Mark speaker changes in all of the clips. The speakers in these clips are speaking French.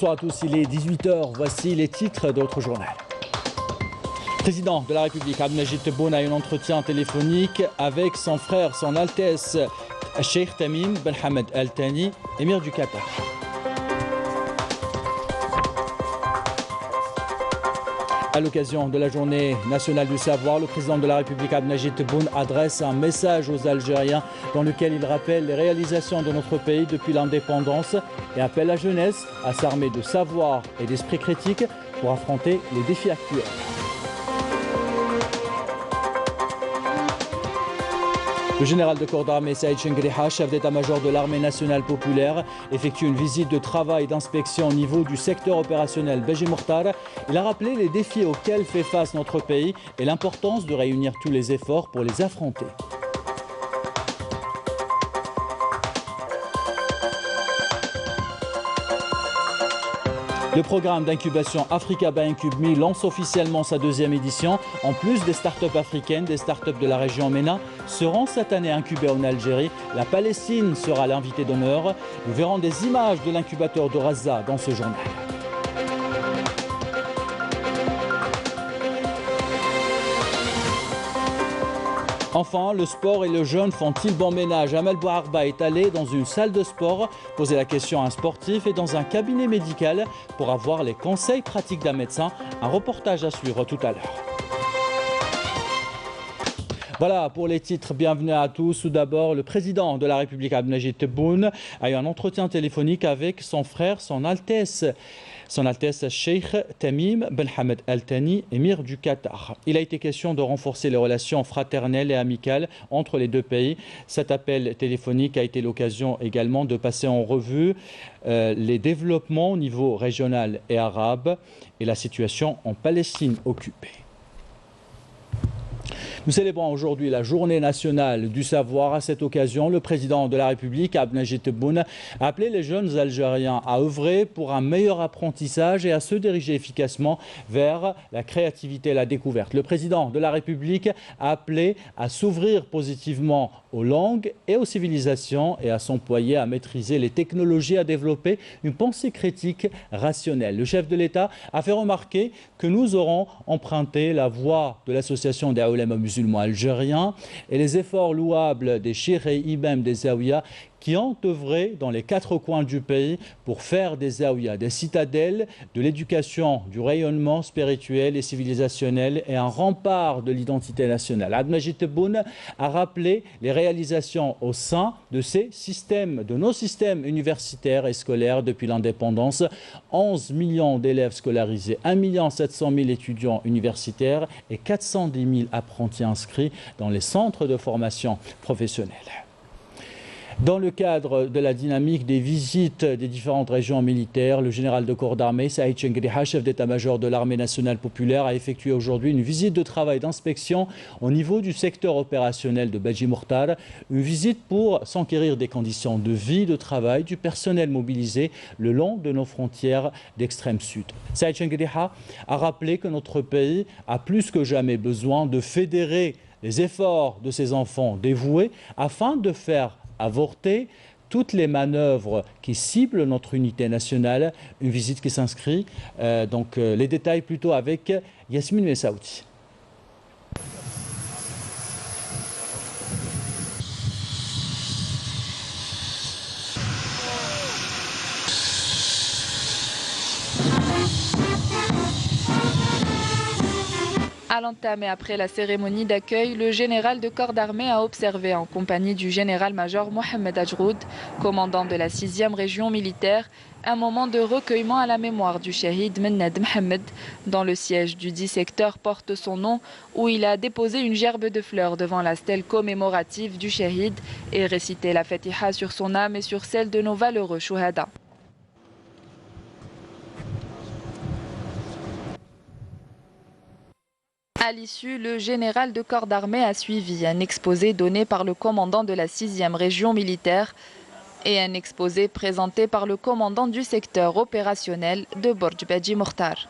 Speaker 1: Bonsoir à tous, il est 18 h. Voici les titres de notre journal. Le président de la République, Abdelmajid Tebboune, a eu un entretien téléphonique avec son frère, son Altesse, Cheikh Tamim Ben Hamed Al Thani, émir du Qatar. À l'occasion de la journée nationale du savoir, le président de la République, Abdelmajid Tebboune, adresse un message aux Algériens dans lequel il rappelle les réalisations de notre pays depuis l'indépendance et appelle la jeunesse à s'armer de savoir et d'esprit critique pour affronter les défis actuels. Le général de corps d'armée Saïd Chengriha, chef d'état-major de l'armée nationale populaire, effectue une visite de travail et d'inspection au niveau du secteur opérationnel Beji Mortar. Il a rappelé les défis auxquels fait face notre pays et l'importance de réunir tous les efforts pour les affronter. Le programme d'incubation Africa by Incube Me lance officiellement sa deuxième édition. En plus des startups africaines, des startups de la région MENA seront cette année incubées en Algérie. La Palestine sera l'invité d'honneur. Nous verrons des images de l'incubateur de Raza dans ce journal. Enfin, le sport et le jeûne font-ils bon ménage? Amal Bouarba est allé dans une salle de sport poser la question à un sportif et dans un cabinet médical pour avoir les conseils pratiques d'un médecin. Un reportage à suivre tout à l'heure. Voilà pour les titres, bienvenue à tous. Tout d'abord, le président de la République, Abdelmajid Tebboune, a eu un entretien téléphonique avec son frère, son Altesse Cheikh Tamim Ben Hamed Al Thani, émir du Qatar. Il a été question de renforcer les relations fraternelles et amicales entre les deux pays. Cet appel téléphonique a été l'occasion également de passer en revue les développements au niveau régional et arabe et la situation en Palestine occupée. Nous célébrons aujourd'hui la journée nationale du savoir. À cette occasion, le président de la République, Abdelmajid Tebboune, a appelé les jeunes Algériens à œuvrer pour un meilleur apprentissage et à se diriger efficacement vers la créativité et la découverte. Le président de la République a appelé à s'ouvrir positivement aux langues et aux civilisations et à s'employer à maîtriser les technologies, à développer une pensée critique rationnelle. Le chef de l'État a fait remarquer que nous aurons emprunté la voie de l'association des ulama musulmans algériens et les efforts louables des cheikhs et imams des zaouïas qui ont œuvré dans les quatre coins du pays pour faire des zaouïas des citadelles de l'éducation, du rayonnement spirituel et civilisationnel et un rempart de l'identité nationale. Abdelmajid Tebboune a rappelé les réalisations au sein de nos systèmes universitaires et scolaires depuis l'indépendance. 11 millions d'élèves scolarisés, 1 700 000 étudiants universitaires et 410 000 apprentis inscrits dans les centres de formation professionnelle. Dans le cadre de la dynamique des visites des différentes régions militaires, le général de corps d'armée Saïd Chengriha, chef d'état-major de l'armée nationale populaire, a effectué aujourd'hui une visite de travail d'inspection au niveau du secteur opérationnel de Beji Mortar. Une visite pour s'enquérir des conditions de vie, de travail du personnel mobilisé le long de nos frontières d'extrême sud. Saïd Chengriha a rappelé que notre pays a plus que jamais besoin de fédérer les efforts de ses enfants dévoués afin de faire avorter toutes les manœuvres qui ciblent notre unité nationale. Une visite qui s'inscrit, les détails plutôt avec Yasmine Messaouti.
Speaker 2: À l'entame et après la cérémonie d'accueil, le général de corps d'armée a observé en compagnie du général-major Mohamed Ajroud, commandant de la 6e région militaire, un moment de recueillement à la mémoire du shahid Mennad Mohamed, dont le siège du 10 secteur porte son nom, où il a déposé une gerbe de fleurs devant la stèle commémorative du shahid et récité la Fatiha sur son âme et sur celle de nos valeureux chouhada. À l'issue, le général de corps d'armée a suivi un exposé donné par le commandant de la 6e région militaire et un exposé présenté par le commandant du secteur opérationnel de Borj Beji Mortar.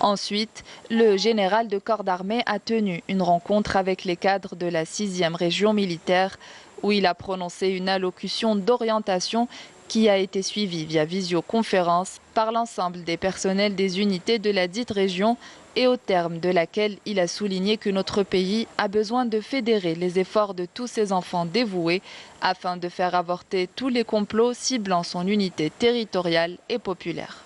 Speaker 2: Ensuite, le général de corps d'armée a tenu une rencontre avec les cadres de la 6e région militaire où il a prononcé une allocution d'orientation qui a été suivi via visioconférence par l'ensemble des personnels des unités de la dite région et au terme de laquelle il a souligné que notre pays a besoin de fédérer les efforts de tous ses enfants dévoués afin de faire avorter tous les complots ciblant son unité territoriale et populaire.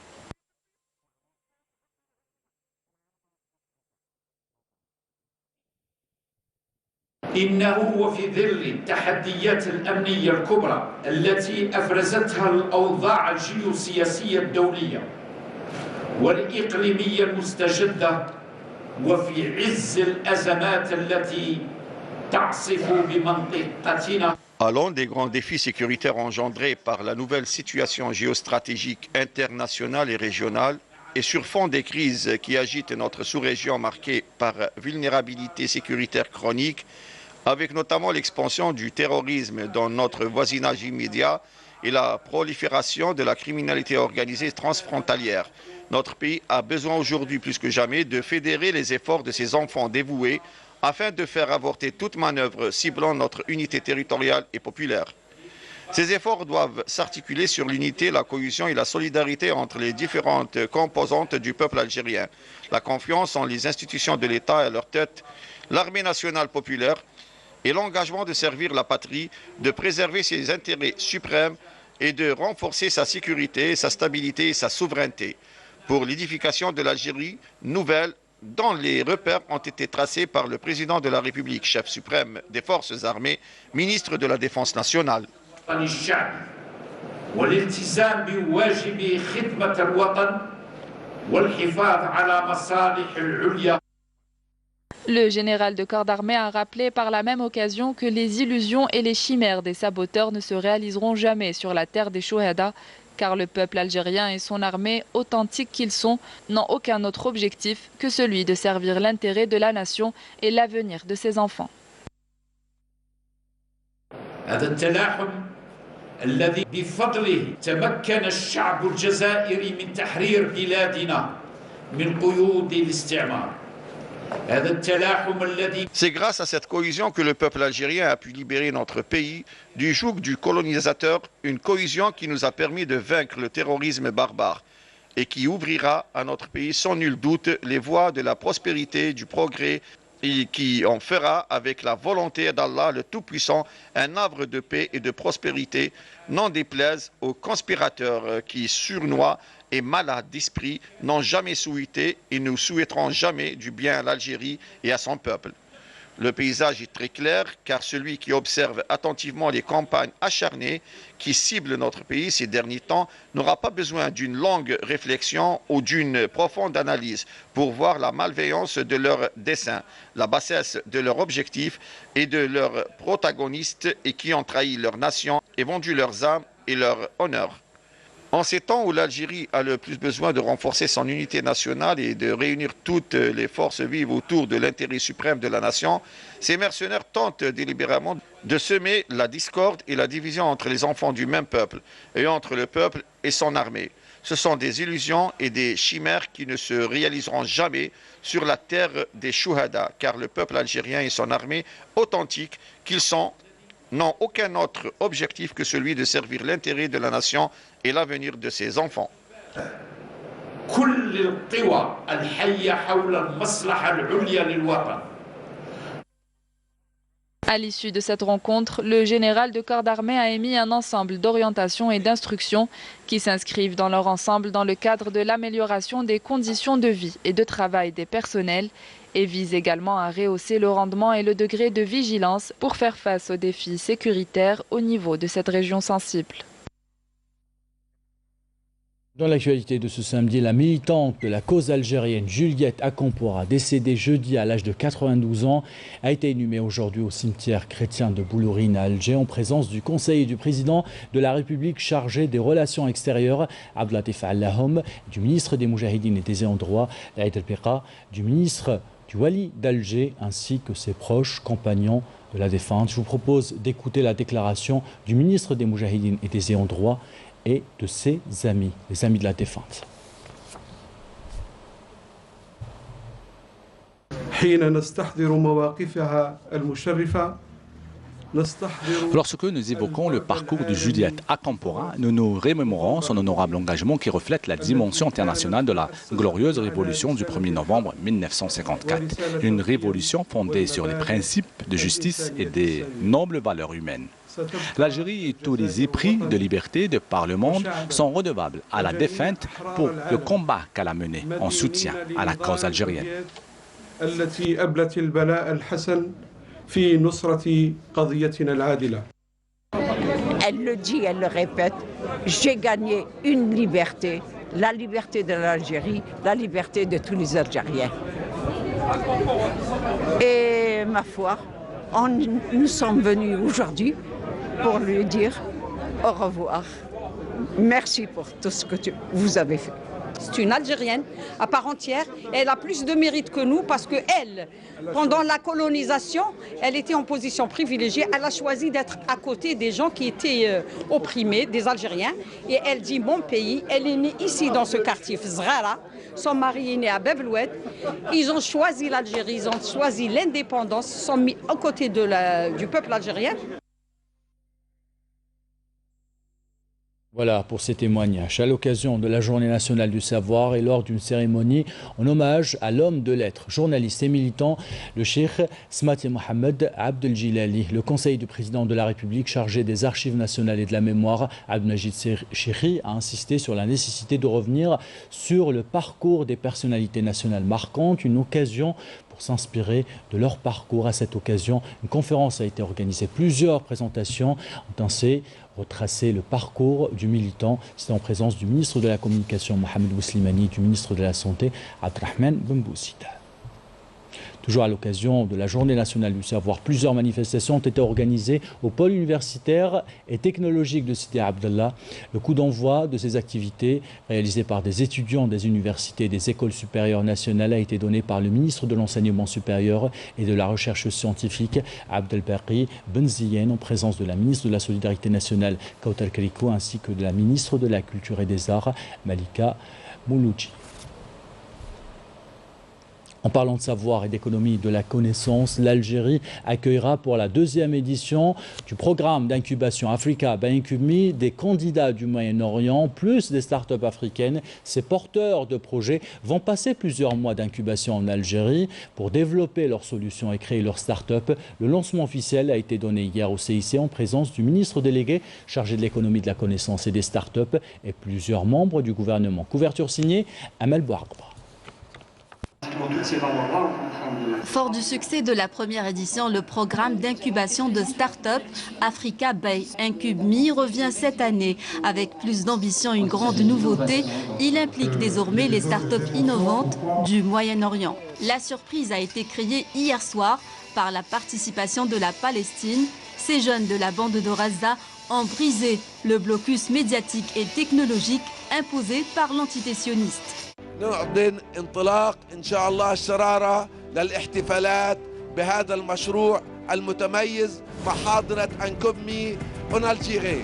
Speaker 3: إنه وفي ظل التحديات الأمنية الكبرى التي أفرزتها الأوضاع الجيوسياسية الدولية والإقليمية المستجدة وفي عز الأزمات التي تعصف بمنطقتنا.
Speaker 4: À l'un des grands défis sécuritaires engendrés par la nouvelle situation géostratégique internationale et régionale, et sur fond des crises qui agitent notre sous-région marquée par vulnérabilité sécuritaire chronique, avec notamment l'expansion du terrorisme dans notre voisinage immédiat et la prolifération de la criminalité organisée transfrontalière. Notre pays a besoin aujourd'hui plus que jamais de fédérer les efforts de ses enfants dévoués afin de faire avorter toute manœuvre ciblant notre unité territoriale et populaire. Ces efforts doivent s'articuler sur l'unité, la cohésion et la solidarité entre les différentes composantes du peuple algérien. La confiance en les institutions de l'État et à leur tête, l'armée nationale populaire, et l'engagement de servir la patrie, de préserver ses intérêts suprêmes et de renforcer sa sécurité, sa stabilité et sa souveraineté pour l'édification de l'Algérie nouvelle dont les repères ont été tracés par le président de la République, chef suprême des forces armées, ministre de la Défense nationale.
Speaker 2: Le général de corps d'armée a rappelé par la même occasion que les illusions et les chimères des saboteurs ne se réaliseront jamais sur la terre des Chouhada, car le peuple algérien et son armée, authentiques qu'ils sont, n'ont aucun autre objectif que celui de servir l'intérêt de la nation et l'avenir de ses enfants.
Speaker 4: C'est grâce à cette cohésion que le peuple algérien a pu libérer notre pays du joug du colonisateur, une cohésion qui nous a permis de vaincre le terrorisme barbare et qui ouvrira à notre pays sans nul doute les voies de la prospérité, du progrès et qui en fera, avec la volonté d'Allah le Tout-Puissant, un havre de paix et de prospérité, n'en déplaise aux conspirateurs qui, surnois et malades d'esprit, n'ont jamais souhaité et ne souhaiteront jamais du bien à l'Algérie et à son peuple. Le paysage est très clair, car celui qui observe attentivement les campagnes acharnées qui ciblent notre pays ces derniers temps n'aura pas besoin d'une longue réflexion ou d'une profonde analyse pour voir la malveillance de leurs desseins, la bassesse de leurs objectifs et de leurs protagonistes et qui ont trahi leur nation et vendu leurs âmes et leur honneur. En ces temps où l'Algérie a le plus besoin de renforcer son unité nationale et de réunir toutes les forces vives autour de l'intérêt suprême de la nation, ces mercenaires tentent délibérément de semer la discorde et la division entre les enfants du même peuple et entre le peuple et son armée. Ce sont des illusions et des chimères qui ne se réaliseront jamais sur la terre des Chouhada, car le peuple algérien et son armée authentique qu'ils sont n'ont aucun autre objectif que celui de servir l'intérêt de la nation et l'avenir de ses enfants.
Speaker 2: À l'issue de cette rencontre, le général de corps d'armée a émis un ensemble d'orientations et d'instructions qui s'inscrivent dans leur ensemble dans le cadre de l'amélioration des conditions de vie et de travail des personnels et vise également à rehausser le rendement et le degré de vigilance pour faire face aux défis sécuritaires au niveau de cette région sensible.
Speaker 1: Dans l'actualité de ce samedi, la militante de la cause algérienne Juliette Akompora, décédée jeudi à l'âge de 92 ans, a été inhumée aujourd'hui au cimetière chrétien de Boulourine à Alger en présence du conseiller du président de la République chargé des relations extérieures, Abdelatif Allahom, du ministre des Moujahidines et des Ayants droit, Aïd El-Piqa, du ministre du Wali d'Alger ainsi que ses proches compagnons de la défunte. Je vous propose d'écouter la déclaration du ministre des Moujahidines et des Ayants droit et de ses amis, les amis de la défunte.
Speaker 5: حين نستحضر مواقفها المشرفة Lorsque nous évoquons le parcours de Juliette Acampora, nous nous remémorons son honorable engagement qui reflète la dimension internationale de la glorieuse révolution du 1er novembre 1954. Une révolution fondée sur les principes de justice et des nobles valeurs humaines. L'Algérie et tous les épris de liberté de par le monde sont redevables à la défunte pour le combat qu'elle a mené en soutien à la cause algérienne.
Speaker 6: Elle le dit, elle le répète, j'ai gagné une liberté, la liberté de l'Algérie, la liberté de tous les Algériens. Et ma foi, nous sommes venus aujourd'hui pour lui dire au revoir. Merci pour tout ce que vous avez fait.
Speaker 7: C'est une Algérienne à part entière. Elle a plus de mérite que nous parce qu'elle, pendant la colonisation, elle était en position privilégiée. Elle a choisi d'être à côté des gens qui étaient opprimés, des Algériens. Et elle dit mon pays, elle est née ici dans ce quartier Fzrara. Son mari est né à Bebloued. Ils ont choisi l'Algérie, ils ont choisi l'indépendance, sont mis aux côtés du peuple algérien.
Speaker 1: Voilà pour ces témoignages à l'occasion de la Journée nationale du savoir et lors d'une cérémonie en hommage à l'homme de lettres, journaliste et militant, le cheikh Smati Mohamed Abdel Jilali. Le conseil du président de la République chargé des archives nationales et de la mémoire, Abdelmajid Chekhi, a insisté sur la nécessité de revenir sur le parcours des personnalités nationales marquantes, une occasion pour s'inspirer de leur parcours. À cette occasion, une conférence a été organisée. Plusieurs présentations ont ainsi retracé le parcours du militant. C'était en présence du ministre de la Communication, Mohamed Bouslimani, du ministre de la Santé, Abdrahman Benbousida. Toujours à l'occasion de la Journée nationale du savoir, plusieurs manifestations ont été organisées au pôle universitaire et technologique de Sidi Abdallah. Le coup d'envoi de ces activités réalisées par des étudiants des universités et des écoles supérieures nationales a été donné par le ministre de l'Enseignement supérieur et de la Recherche scientifique, Abdelbaqi Benziyen, en présence de la ministre de la Solidarité nationale, Kautal Kariko, ainsi que de la ministre de la Culture et des Arts, Malika Moulouchi. En parlant de savoir et d'économie de la connaissance, l'Algérie accueillera pour la 2e édition du programme d'incubation Africa by IncubMe des candidats du Moyen-Orient, plus des startups africaines. Ces porteurs de projets vont passer plusieurs mois d'incubation en Algérie pour développer leurs solutions et créer leurs startups. Le lancement officiel a été donné hier au CIC en présence du ministre délégué chargé de l'économie de la connaissance et des startups et plusieurs membres du gouvernement. Couverture signée Amel Bouargba.
Speaker 8: Fort du succès de la première édition, le programme d'incubation de start-up Africa by IncubMe revient cette année. Avec plus d'ambition et une grande nouveauté, il implique désormais les start-up innovantes du Moyen-Orient. La surprise a été créée hier soir par la participation de la Palestine. Ces jeunes de la bande de Gaza ont brisé le blocus médiatique et technologique imposé par l'entité sioniste.
Speaker 9: نعلن انطلاق إن شاء الله الشرارة للاحتفالات بهذا المشروع المتميز مع حاضنة IncubMe en Algérie.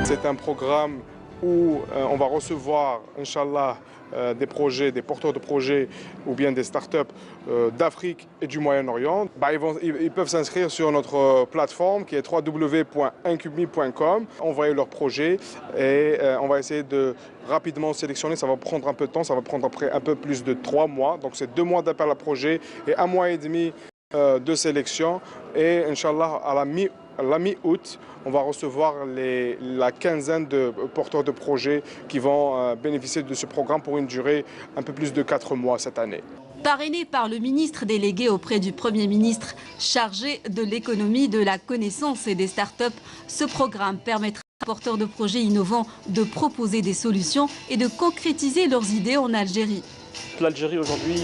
Speaker 10: C'est un programme où on va recevoir, Inch'Allah, des projets, des porteurs de projets ou bien des startups d'Afrique et du Moyen-Orient. Ils peuvent s'inscrire sur notre plateforme qui est www.incubme.com, envoyer leurs projets et on va essayer de rapidement sélectionner. Ça va prendre un peu de temps, ça va prendre après un peu plus de 3 mois. Donc c'est 2 mois d'appel à projet et 1 mois et demi de sélection. Et Inch'Allah, à la mi-août, on va recevoir la quinzaine de porteurs de projets qui vont bénéficier de ce programme pour une durée un peu plus de 4 mois cette année.
Speaker 8: Parrainé par le ministre délégué auprès du Premier ministre chargé de l'économie, de la connaissance et des startups, ce programme permettra aux porteurs de projets innovants de proposer des solutions et de concrétiser leurs idées en Algérie.
Speaker 11: L'Algérie aujourd'hui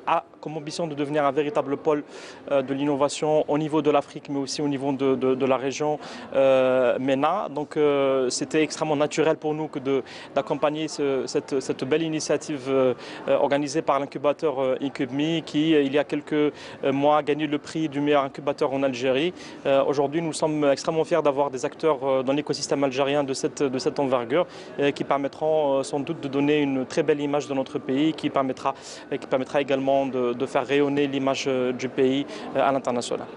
Speaker 11: a comme ambition de devenir un véritable pôle de l'innovation au niveau de l'Afrique, mais aussi au niveau de la région MENA. Donc c'était extrêmement naturel pour nous d'accompagner cette belle initiative organisée par l'incubateur IncubMe qui, il y a quelques mois, a gagné le prix du meilleur incubateur en Algérie. Aujourd'hui, nous sommes extrêmement fiers d'avoir des acteurs dans l'écosystème algérien de cette envergure qui permettront sans doute de donner une très belle image de notre pays, qui permettra également de faire rayonner l'image du pays à l'international.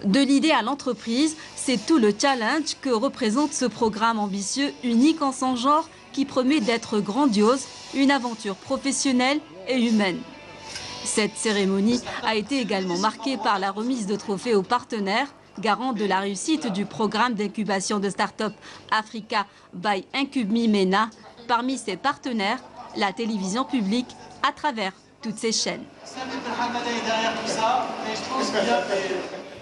Speaker 8: De l'idée à l'entreprise, c'est tout le challenge que représente ce programme ambitieux, unique en son genre, qui promet d'être grandiose, une aventure professionnelle et humaine. Cette cérémonie a été également marquée par la remise de trophées aux partenaires, garant de la réussite du programme d'incubation de start-up Africa by IncubMe MENA. Parmi ses partenaires, la télévision publique à travers toutes ses chaînes.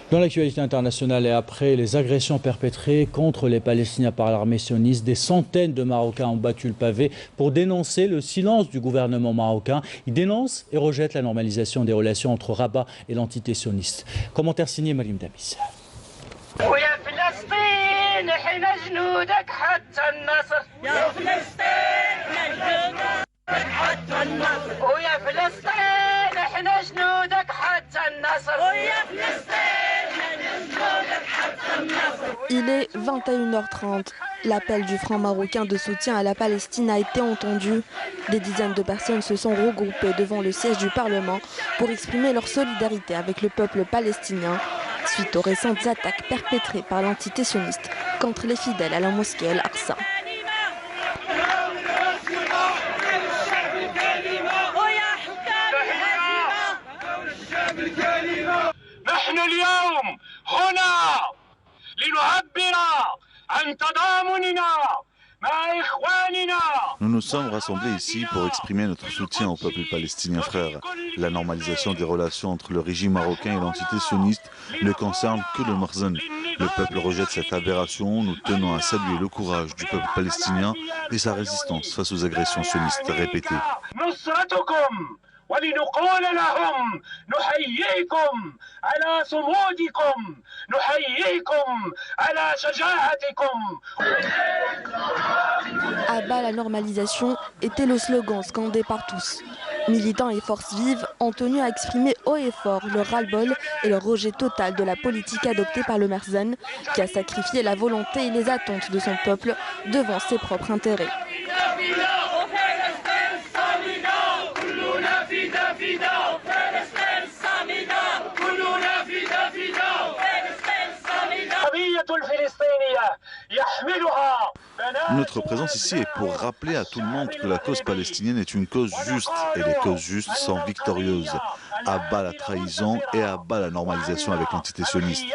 Speaker 1: Dans l'actualité internationale et après les agressions perpétrées contre les Palestiniens par l'armée sioniste, des centaines de Marocains ont battu le pavé pour dénoncer le silence du gouvernement marocain. Ils dénoncent et rejettent la normalisation des relations entre Rabat et l'entité sioniste. Commentaire signé Marim Damis.
Speaker 12: Il est 21h30. L'appel du Front marocain de soutien à la Palestine a été entendu. Des dizaines de personnes se sont regroupées devant le siège du Parlement pour exprimer leur solidarité avec le peuple palestinien suite aux récentes attaques perpétrées par l'entité sioniste contre les fidèles à la mosquée Al-Aqsa.
Speaker 13: Nous nous sommes rassemblés ici pour exprimer notre soutien au peuple palestinien frère. La normalisation des relations entre le régime marocain et l'entité sioniste ne concerne que le Marzen. Le peuple rejette cette aberration. Nous tenons à saluer le courage du peuple palestinien et sa résistance face aux agressions sionistes répétées. ولنقول لهم نحييكم على صمودكم نحييكم على شجاعتكم.
Speaker 12: À bas la normalisation était le slogan scandé par tous. Militants et forces vives ont tenu à exprimer haut et fort leur ras-le-bol et leur rejet total de la politique adoptée par le Merzen, qui a sacrifié la volonté et les attentes de son peuple devant ses propres intérêts.
Speaker 13: Notre présence ici est pour rappeler à tout le monde que la cause palestinienne est une cause juste et les causes justes sont victorieuses. À bas la trahison et à bas la normalisation avec l'entité sioniste.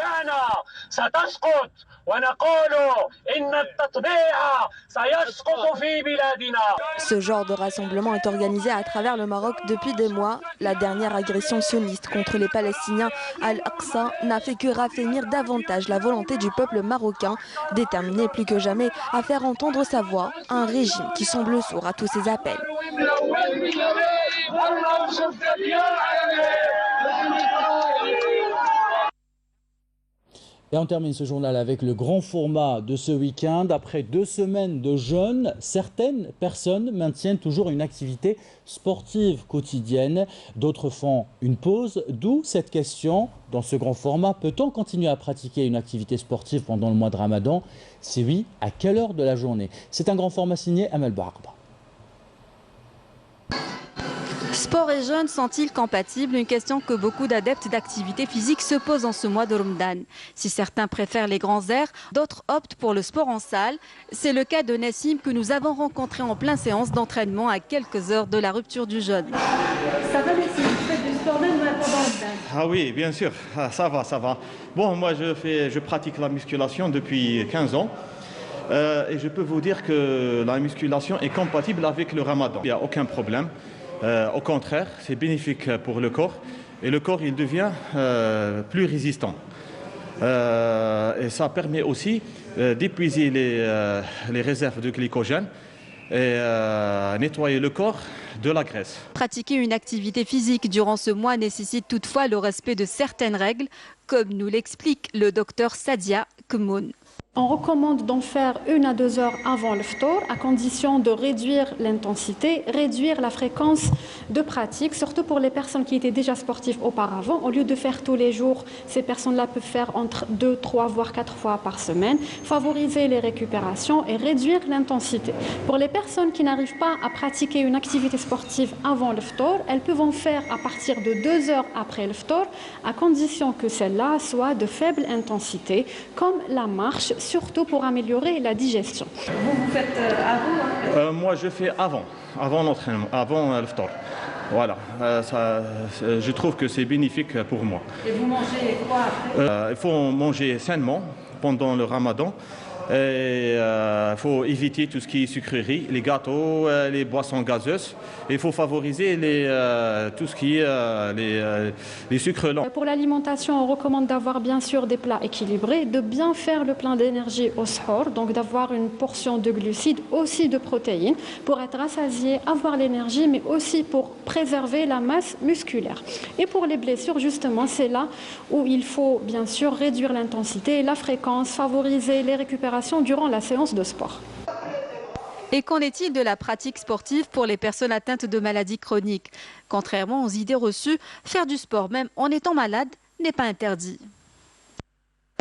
Speaker 12: Ce genre de rassemblement est organisé à travers le Maroc depuis des mois. La dernière agression sioniste contre les Palestiniens à Al-Aqsa n'a fait que raffermir davantage la volonté du peuple marocain, déterminé plus que jamais à faire entendre sa voix à un régime qui semble sourd à tous ses appels.
Speaker 1: Et on termine ce journal avec le grand format de ce week-end. Après 2 semaines de jeûne, certaines personnes maintiennent toujours une activité sportive quotidienne. D'autres font une pause. D'où cette question dans ce grand format. Peut-on continuer à pratiquer une activité sportive pendant le mois de Ramadan? Si oui, à quelle heure de la journée? C'est un grand format signé Amel Bouarba.
Speaker 12: Sport et jeûne sont-ils compatibles? Une question que beaucoup d'adeptes d'activité physique se posent en ce mois de Ramadan. Si certains préfèrent les grands airs, d'autres optent pour le sport en salle. C'est le cas de Nassim que nous avons rencontré en pleine séance d'entraînement à quelques heures de la rupture du jeûne.
Speaker 14: Ça va Nassim, vous faites du sport même pendant Ramadan?
Speaker 15: Ah oui, bien sûr, ça va, ça va. Bon, moi je pratique la musculation depuis 15 ans. Et je peux vous dire que la musculation est compatible avec le Ramadan. Il n'y a aucun problème. Au contraire, c'est bénéfique pour le corps et le corps il devient plus résistant. Et ça permet aussi d'épuiser les réserves de glycogène et nettoyer le corps de la graisse.
Speaker 8: Pratiquer une activité physique durant ce mois nécessite toutefois le respect de certaines règles, comme nous l'explique le docteur Sadia Kmoun.
Speaker 16: On recommande d'en faire 1 à 2 heures avant le ftour, à condition de réduire l'intensité, réduire la fréquence de pratique, surtout pour les personnes qui étaient déjà sportives auparavant. Au lieu de faire tous les jours, ces personnes-là peuvent faire entre 2, 3, voire 4 fois par semaine, favoriser les récupérations et réduire l'intensité. Pour les personnes qui n'arrivent pas à pratiquer une activité sportive avant le ftour, elles peuvent en faire à partir de 2 heures après le ftour, à condition que celle-là soit de faible intensité, comme la marche, surtout pour améliorer la digestion.
Speaker 14: Vous faites avant
Speaker 15: Moi, je fais avant l'entraînement, avant le ftour. Voilà, je trouve que c'est bénéfique pour moi.
Speaker 14: Et vous mangez quoi après
Speaker 15: Il faut manger sainement pendant le ramadan. Il faut éviter tout ce qui est sucrerie, les gâteaux, les boissons gazeuses. Il faut favoriser tout ce qui est les sucres lents.
Speaker 16: Pour l'alimentation, on recommande d'avoir bien sûr des plats équilibrés, de bien faire le plein d'énergie au sahur, donc d'avoir une portion de glucides, aussi de protéines, pour être rassasié, avoir l'énergie, mais aussi pour préserver la masse musculaire. Et pour les blessures, justement, c'est là où il faut bien sûr réduire l'intensité, la fréquence, favoriser les récupérations durant la séance de sport.
Speaker 8: Et qu'en est-il de la pratique sportive pour les personnes atteintes de maladies chroniques? Contrairement aux idées reçues, faire du sport même en étant malade n'est pas interdit.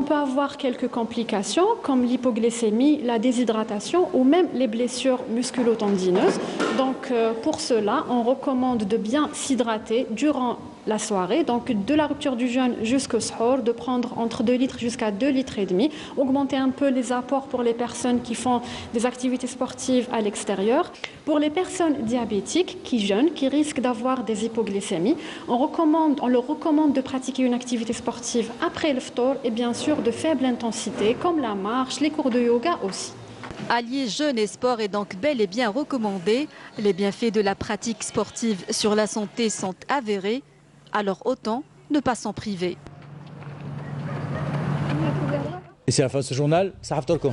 Speaker 16: On peut avoir quelques complications comme l'hypoglycémie, la déshydratation ou même les blessures musculo-tendineuses. Donc pour cela, on recommande de bien s'hydrater durant la soirée, donc de la rupture du jeûne jusqu'au sahur, de prendre entre 2 litres jusqu'à 2 litres et demi, augmenter un peu les apports pour les personnes qui font des activités sportives à l'extérieur. Pour les personnes diabétiques qui jeûnent, qui risquent d'avoir des hypoglycémies, on leur recommande de pratiquer une activité sportive après le ftour et bien sûr de faible intensité comme la marche, les cours de yoga aussi.
Speaker 8: Allier jeûne et sport est donc bel et bien recommandé. Les bienfaits de la pratique sportive sur la santé sont avérés. Alors autant ne pas s'en priver.
Speaker 1: Et c'est la fin de ce journal. Saraf Tolko.